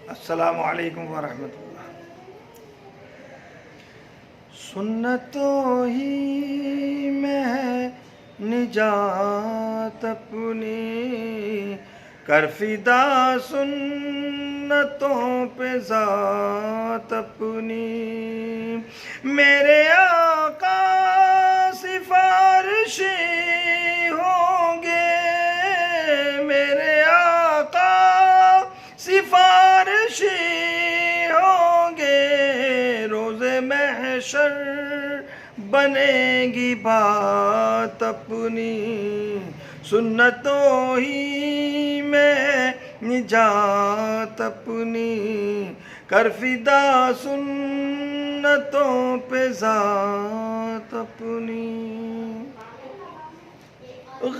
السلام علیکم ورحمۃ اللہ۔ سنتوں ہی میں ہے نجات اپنی، کر فدا سنتوں پہ ذات اپنی۔ میرے آقا سفارشی ہوں گے، میرے آقا سفارشی ہوں گے، روز محشر بنے گی بات اپنی۔ سنتوں ہی میں نجات اپنی، کر فدا سنتوں پہ ذات اپنی۔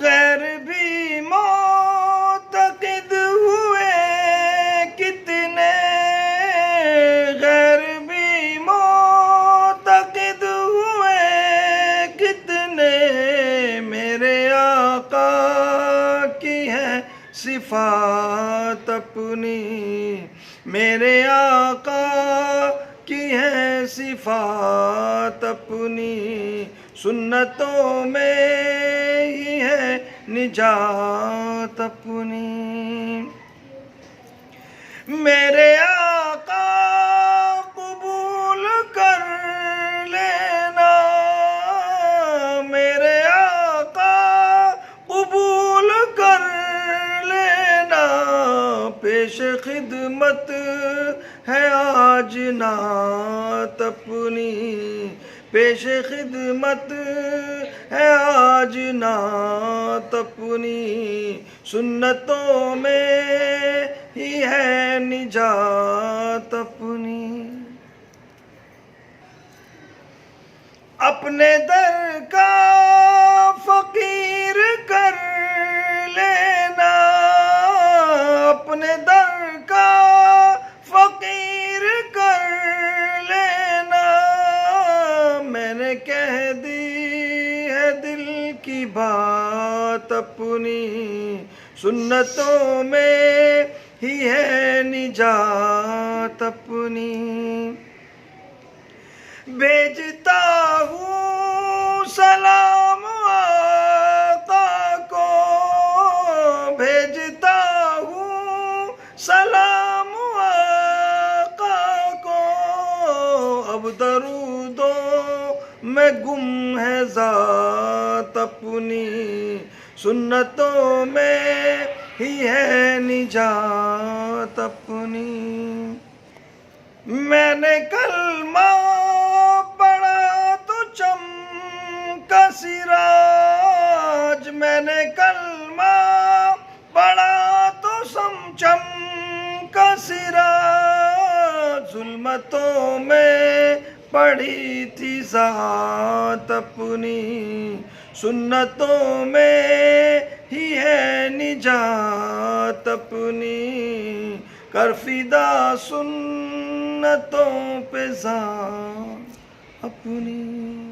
غیر بھی معتقد ہوئے کتنے، غیر بھی معتقد ہوئے کتنے، میرے آقا کی ہے صفات اپنی، میرے آقا کی ہے صفات اپنی۔ سنتوں میں ہی ہے نجات اپنی۔ میرے آقا قبول کر لینا، میرے آقا قبول کر لینا، پیش خدمت ہے آج نعت اپنی، پیش خدمت ہے آج نعت اپنی۔ سنتوں میں ہی ہے نجات اپنی۔ اپنے در کا فقیر کر لینا، اپنے در کا فقیر کر لینا، میں نے کہہ دی ہے دل کی بات اپنی۔ سنتوں میں ہی ہے نجات اپنی۔ بھیجتا ہوں سلام آقا کو، بھیجتا ہوں سلام آقا کو، اب درودوں میں گم ہے ذات اپنی۔ سنتوں میں ہی ہے نجات اپنی۔ میں نے کلمہ پڑھا تو چمکا سراج، میں نے کلمہ پڑھا تو چمکا سراج، ظلمتوں میں پڑھی تھی ذات اپنی۔ سنتوں میں ہی ہے نجات اپنی، کر فدا سنتوں پہ ذات اپنی۔